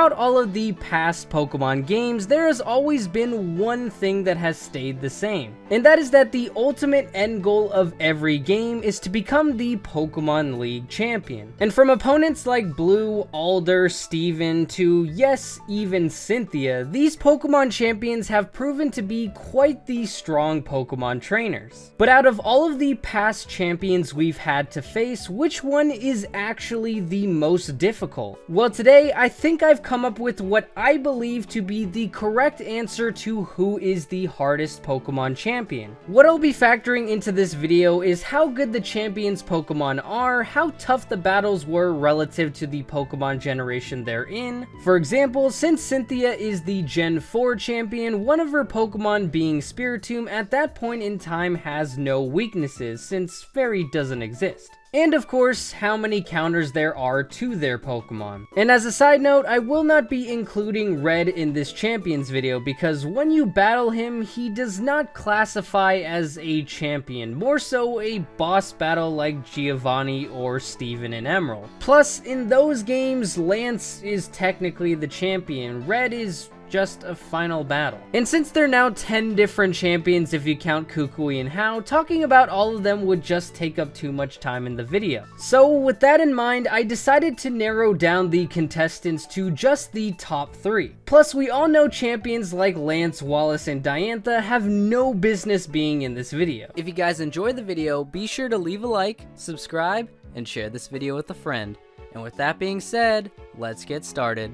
throughout all of the past Pokemon games, there has always been one thing that has stayed the same, and that is that the ultimate end goal of every game is to become the Pokemon League champion. And from opponents like Blue, Alder, Steven, to yes, even Cynthia, these Pokemon champions have proven to be quite the strong Pokemon trainers. But out of all of the past champions we've had to face, which one is actually the most difficult? Well, today I think I've come up with what I believe to be the correct answer to who is the hardest Pokemon champion. What I'll be factoring into this video is how good the champions Pokemon are, how tough the battles were relative to the Pokemon generation they're in. For example, since Cynthia is the Gen 4 champion, one of her Pokemon being Spiritomb at that point in time has no weaknesses since Fairy doesn't exist. And of course, how many counters there are to their Pokemon. And as a side note, I will not be including Red in this champions video because when you battle him, he does not classify as a champion, more so a boss battle like Giovanni or Steven in Emerald. Plus, in those games, Lance is technically the champion, Red is just a final battle. And since there are now 10 different champions if you count Kukui and How, talking about all of them would just take up too much time in the video. So with that in mind, I decided to narrow down the contestants to just the top 3. Plus, we all know champions like Lance, Wallace, and Diantha have no business being in this video. If you guys enjoyed the video, be sure to leave a like, subscribe, and share this video with a friend. And with that being said, let's get started.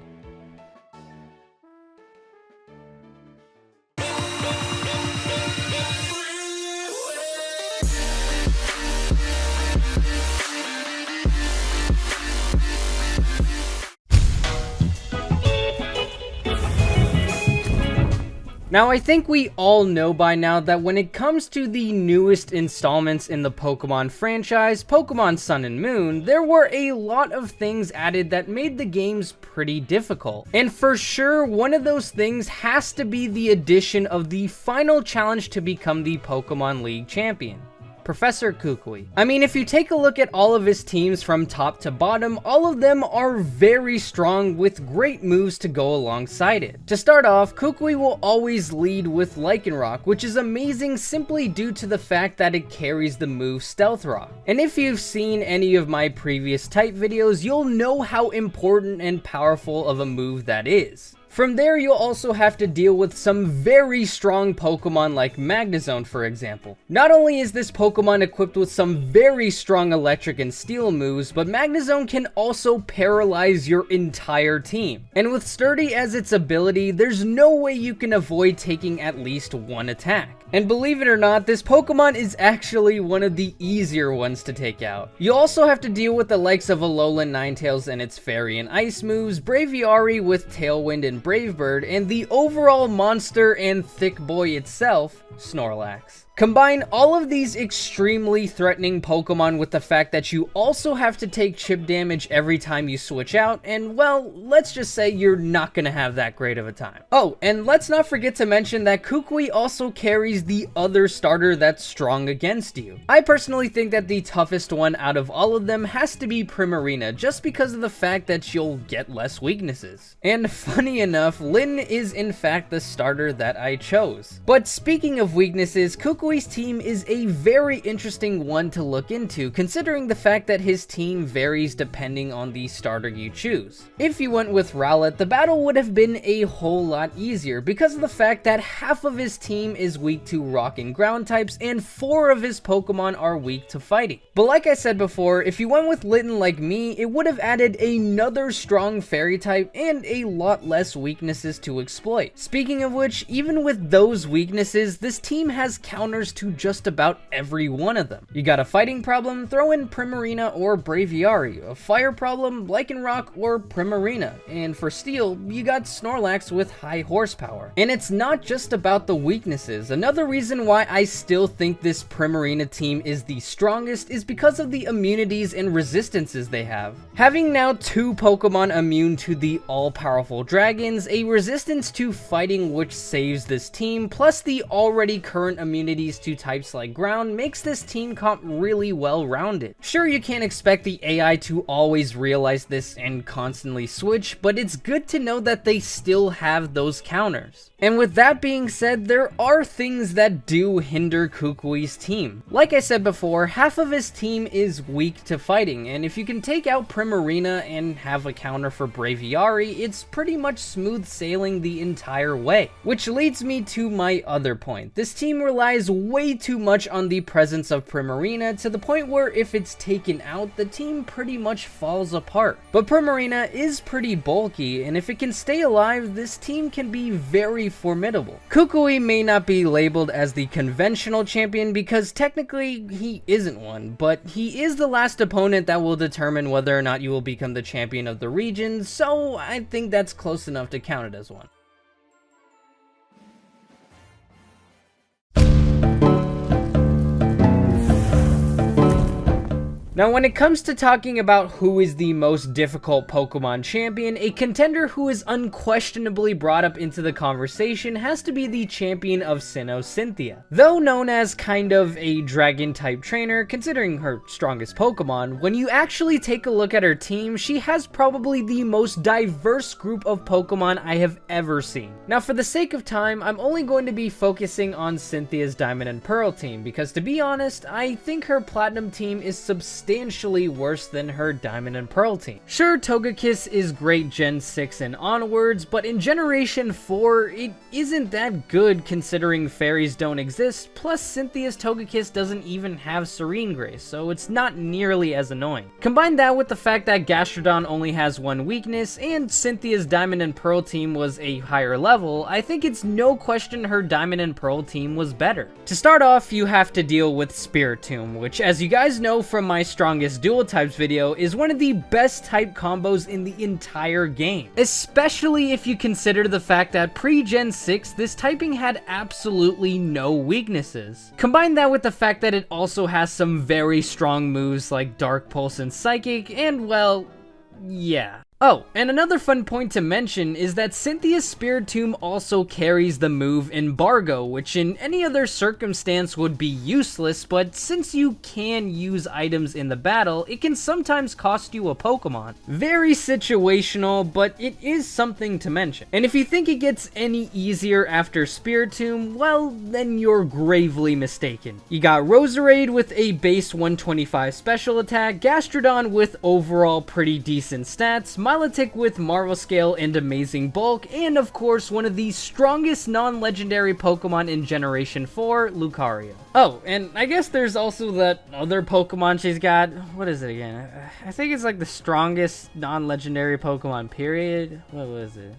Now, I think we all know by now that when it comes to the newest installments in the Pokemon franchise, Pokemon Sun and Moon, there were a lot of things added that made the games pretty difficult. And for sure, one of those things has to be the addition of the final challenge to become the Pokemon League champion. Professor Kukui. I mean, if you take a look at all of his teams from top to bottom, all of them are very strong with great moves to go alongside it. To start off, Kukui will always lead with Lycanroc, which is amazing simply due to the fact that it carries the move Stealth Rock. And if you've seen any of my previous type videos, you'll know how important and powerful of a move that is. From there, you'll also have to deal with some very strong Pokemon like Magnezone, for example. Not only is this Pokemon equipped with some very strong electric and steel moves, but Magnezone can also paralyze your entire team. And with Sturdy as its ability, there's no way you can avoid taking at least one attack. And believe it or not, this Pokemon is actually one of the easier ones to take out. You also have to deal with the likes of Alolan Ninetales and its Fairy and Ice moves, Braviary with Tailwind and Brave Bird, and the overall monster and thick boy itself, Snorlax. Combine all of these extremely threatening Pokemon with the fact that you also have to take chip damage every time you switch out, and well, let's just say you're not gonna have that great of a time. Oh, and let's not forget to mention that Kukui also carries the other starter that's strong against you. I personally think that the toughest one out of all of them has to be Primarina, just because of the fact that you'll get less weaknesses. And funny enough, Lyn is in fact the starter that I chose. But speaking of weaknesses, Kukui's team is a very interesting one to look into, considering the fact that his team varies depending on the starter you choose. If you went with Rowlet, the battle would have been a whole lot easier because of the fact that half of his team is weak to rock and ground types and 4 of his Pokemon are weak to fighting. But like I said before, if you went with Litten like me, it would have added another strong fairy type and a lot less weaknesses to exploit. Speaking of which, even with those weaknesses, this team has counters to just about every one of them. You got a fighting problem, throw in Primarina or Braviary, a fire problem, Lycanroc or Primarina, and for steel, you got Snorlax with high horsepower. And it's not just about the weaknesses. Another reason why I still think this Primarina team is the strongest is because of the immunities and resistances they have. Having now 2 Pokemon immune to the all-powerful dragons, a resistance to fighting which saves this team, plus the already current immunity immunities to types like ground makes this team comp really well rounded. Sure, you can't expect the AI to always realize this and constantly switch, but it's good to know that they still have those counters. And with that being said, there are things that do hinder Kukui's team. Like I said before, half of his team is weak to fighting, and if you can take out Primarina and have a counter for Braviary, it's pretty much smooth sailing the entire way. Which leads me to my other point. This team relies way too much on the presence of Primarina to the point where if it's taken out, the team pretty much falls apart. But Primarina is pretty bulky, and if it can stay alive, this team can be very formidable. Kukui may not be labeled as the conventional champion because technically he isn't one, but he is the last opponent that will determine whether or not you will become the champion of the region, so I think that's close enough to count it as one. Now, when it comes to talking about who is the most difficult Pokemon champion, a contender who is unquestionably brought up into the conversation has to be the champion of Sinnoh, Cynthia. Though known as kind of a dragon-type trainer, considering her strongest Pokemon, when you actually take a look at her team, she has probably the most diverse group of Pokemon I have ever seen. Now, for the sake of time, I'm only going to be focusing on Cynthia's Diamond and Pearl team, because to be honest, I think her Platinum team is substantially worse than her Diamond and Pearl team. Sure, Togekiss is great Gen 6 and onwards, but in Generation 4, it isn't that good considering fairies don't exist, plus Cynthia's Togekiss doesn't even have Serene Grace, so it's not nearly as annoying. Combine that with the fact that Gastrodon only has one weakness, and Cynthia's Diamond and Pearl team was a higher level, I think it's no question her Diamond and Pearl team was better. To start off, you have to deal with Spiritomb, which, as you guys know from my strongest dual types video, is one of the best type combos in the entire game, especially if you consider the fact that pre-Gen 6 this typing had absolutely no weaknesses. Combine that with the fact that it also has some very strong moves like Dark Pulse and Psychic, and well, yeah. Oh, and another fun point to mention is that Cynthia's Spiritomb also carries the move Embargo, which in any other circumstance would be useless, but since you can use items in the battle, it can sometimes cost you a Pokemon. Very situational, but it is something to mention. And if you think it gets any easier after Spiritomb, well, then you're gravely mistaken. You got Roserade with a base 125 special attack, Gastrodon with overall pretty decent stats, Milotic with Marvel Scale and amazing bulk, and of course one of the strongest non-legendary Pokemon in Generation 4, Lucario. Oh, and I guess there's also that other Pokemon she's got. What is it again? I think it's like the strongest non-legendary Pokemon, period. What was it?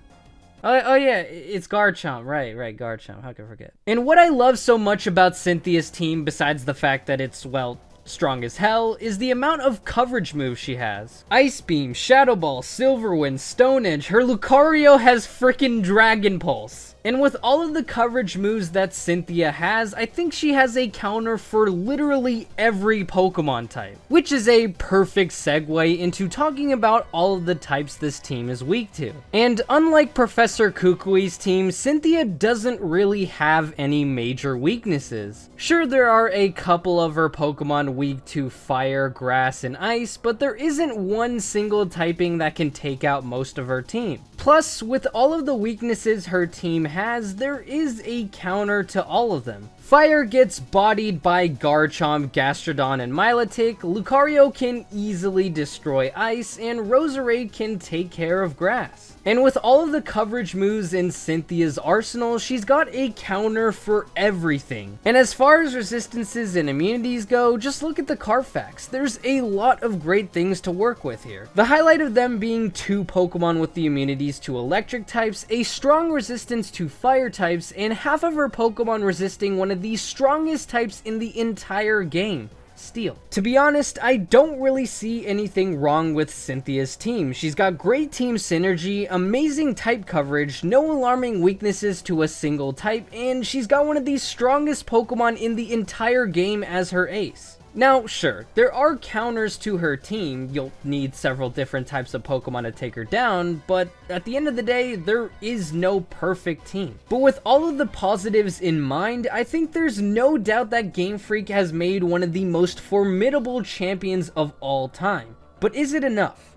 Oh yeah, it's Garchomp, right, Garchomp, how could I forget? And what I love so much about Cynthia's team, besides the fact that it's, well, strong as hell, is the amount of coverage moves she has. Ice Beam, Shadow Ball, Silver Wind, Stone Edge, her Lucario has frickin' Dragon Pulse. And with all of the coverage moves that Cynthia has, I think she has a counter for literally every Pokemon type. Which is a perfect segue into talking about all of the types this team is weak to. And unlike Professor Kukui's team, Cynthia doesn't really have any major weaknesses. Sure, there are a couple of her Pokemon weak to fire, grass, and ice, but there isn't one single typing that can take out most of her team. Plus, with all of the weaknesses her team has, there is a counter to all of them. Fire gets bodied by Garchomp, Gastrodon, and Milotic, Lucario can easily destroy ice, and Roserade can take care of grass. And with all of the coverage moves in Cynthia's arsenal, she's got a counter for everything. And as far as resistances and immunities go, just look at the Carfax. There's a lot of great things to work with here. The highlight of them being two Pokemon with the immunities to electric types, a strong resistance to fire types, and half of her Pokemon resisting one of the strongest types in the entire game, Steel. To be honest, I don't really see anything wrong with Cynthia's team. She's got great team synergy, amazing type coverage, no alarming weaknesses to a single type, and she's got one of the strongest Pokemon in the entire game as her ace. Now, sure, there are counters to her team. You'll need several different types of Pokemon to take her down, but at the end of the day, there is no perfect team. But with all of the positives in mind, I think there's no doubt that Game Freak has made one of the most formidable champions of all time. But is it enough?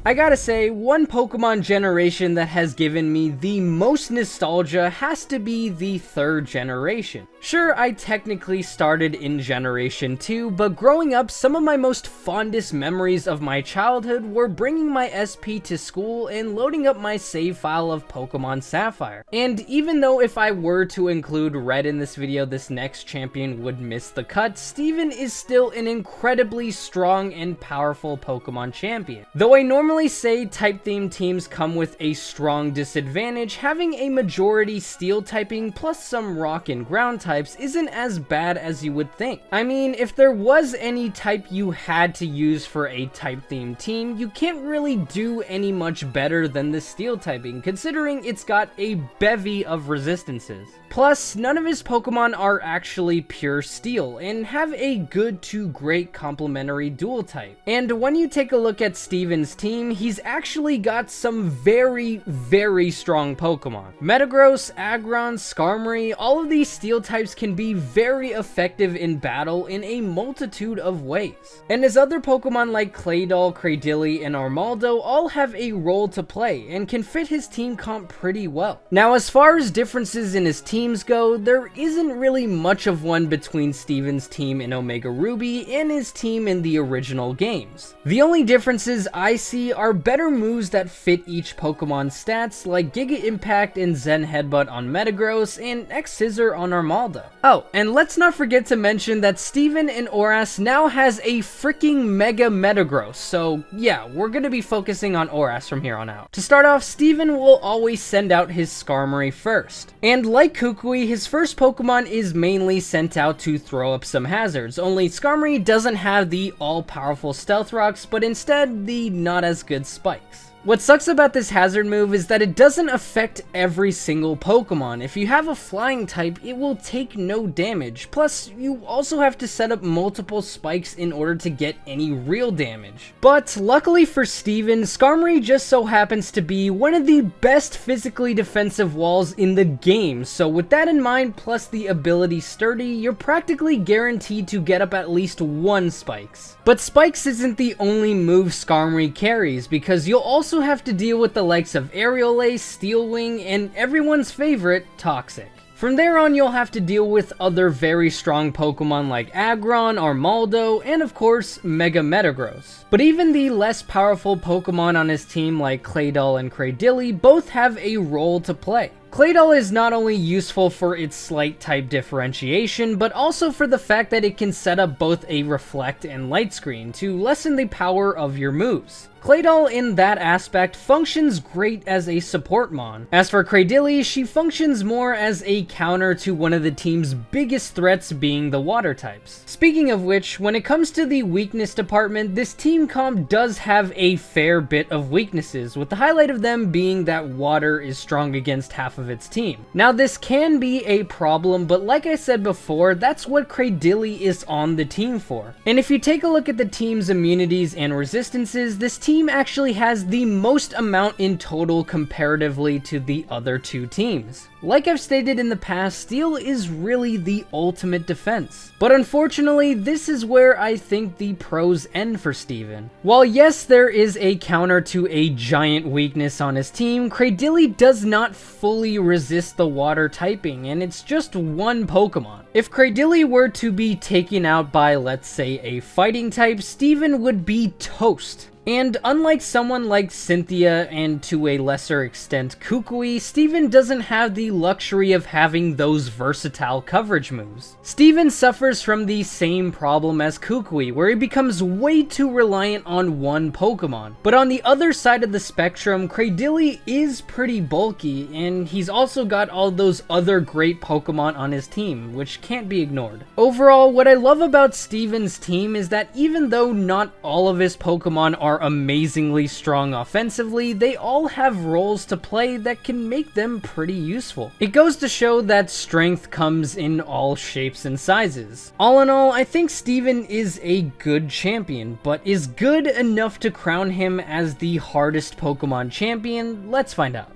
I gotta say, one Pokemon generation that has given me the most nostalgia has to be the 3rd generation. Sure, I technically started in Generation 2, but growing up, some of my most fondest memories of my childhood were bringing my SP to school and loading up my save file of Pokemon Sapphire. And even though if I were to include Red in this video, this next champion would miss the cut, Steven is still an incredibly strong and powerful Pokemon champion. Though I normally say type-themed teams come with a strong disadvantage, having a majority steel typing plus some rock and ground types isn't as bad as you would think. I mean, if there was any type you had to use for a type-themed team, you can't really do any much better than the steel typing, considering it's got a bevy of resistances. Plus, none of his Pokemon are actually pure steel, and have a good to great complementary dual type. And when you take a look at Steven's team, he's actually got some very, very strong Pokemon. Metagross, Aggron, Skarmory, all of these steel types can be very effective in battle in a multitude of ways. And his other Pokemon like Claydol, Cradily, and Armaldo all have a role to play, and can fit his team comp pretty well. Now, as far as differences in his teams go, there isn't really much of one between Steven's team in Omega Ruby and his team in the original games. The only differences I see are better moves that fit each Pokemon's stats, like Giga Impact and Zen Headbutt on Metagross and X-Scissor on Armaldo. Oh, and let's not forget to mention that Steven in Oras now has a freaking Mega Metagross, so yeah, we're gonna be focusing on Oras from here on out. To start off, Steven will always send out his Skarmory first, and like Kukui, his first Pokemon is mainly sent out to throw up some hazards, only Skarmory doesn't have the all-powerful Stealth Rocks, but instead the not as good spikes. What sucks about this hazard move is that it doesn't affect every single Pokemon. If you have a flying type, it will take no damage. Plus, you also have to set up multiple spikes in order to get any real damage. But luckily for Steven, Skarmory just so happens to be one of the best physically defensive walls in the game. So with that in mind, plus the ability Sturdy, you're practically guaranteed to get up at least 1 spikes. But spikes isn't the only move Skarmory carries, because you'll also have to deal with the likes of Aerial Ace, Steel Wing, and everyone's favorite, Toxic. From there on, you'll have to deal with other very strong Pokemon like Aggron, Armaldo, and of course, Mega Metagross. But even the less powerful Pokemon on his team like Claydol and Cradily both have a role to play. Claydol is not only useful for its slight type differentiation, but also for the fact that it can set up both a reflect and light screen to lessen the power of your moves. Claydol in that aspect functions great as a support mon. As for Cradily, she functions more as a counter to one of the team's biggest threats being the water types. Speaking of which, when it comes to the weakness department, this team comp does have a fair bit of weaknesses, with the highlight of them being that water is strong against half of its team. Now this can be a problem, but like I said before, that's what Cradily is on the team for. And if you take a look at the team's immunities and resistances, this team actually has the most amount in total comparatively to the other two teams. Like I've stated in the past, Steel is really the ultimate defense. But unfortunately, this is where I think the pros end for Steven. While yes, there is a counter to a giant weakness on his team, Cradily does not fully resist the water typing, and it's just one Pokemon. If Cradily were to be taken out by, let's say, a fighting type, Steven would be toast. And unlike someone like Cynthia and to a lesser extent Kukui, Steven doesn't have the luxury of having those versatile coverage moves. Steven suffers from the same problem as Kukui, where he becomes way too reliant on one Pokemon. But on the other side of the spectrum, Cradily is pretty bulky, and he's also got all those other great Pokemon on his team, which can't be ignored. Overall, what I love about Steven's team is that even though not all of his Pokemon are are amazingly strong offensively, they all have roles to play that can make them pretty useful. It goes to show that strength comes in all shapes and sizes. All in all, I think Steven is a good champion, but is good enough to crown him as the hardest Pokemon champion? Let's find out.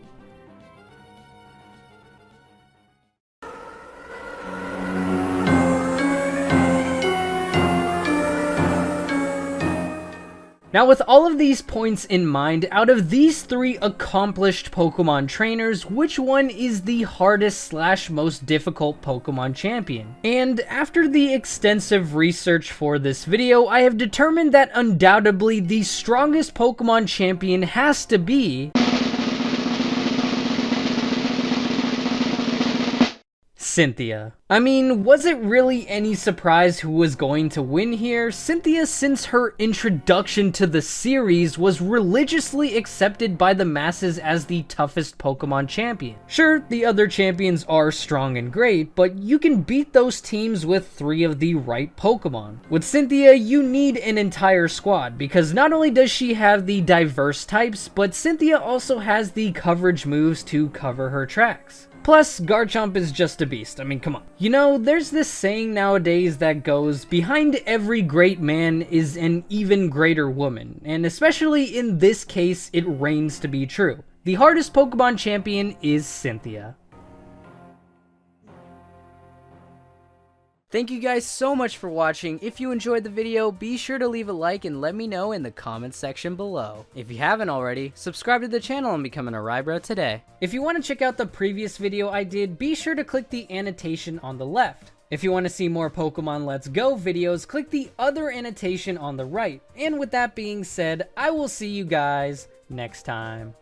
Now, with all of these points in mind, out of these three accomplished Pokemon trainers, which one is the hardest / most difficult Pokemon champion? And after the extensive research for this video, I have determined that undoubtedly the strongest Pokemon champion has to be Cynthia. I mean, was it really any surprise who was going to win here? Cynthia, since her introduction to the series, was religiously accepted by the masses as the toughest Pokemon champion. Sure, the other champions are strong and great, but you can beat those teams with 3 of the right Pokemon. With Cynthia, you need an entire squad, because not only does she have the diverse types, but Cynthia also has the coverage moves to cover her tracks. Plus, Garchomp is just a beast. I mean, come on. You know, there's this saying nowadays that goes, behind every great man is an even greater woman, and especially in this case, it reigns to be true. The hardest Pokemon champion is Cynthia. Thank you guys so much for watching. If you enjoyed the video, be sure to leave a like and let me know in the comments section below. If you haven't already, subscribe to the channel and become an Eryizo today. If you want to check out the previous video I did, be sure to click the annotation on the left. If you want to see more Pokemon Let's Go videos, click the other annotation on the right. And with that being said, I will see you guys next time.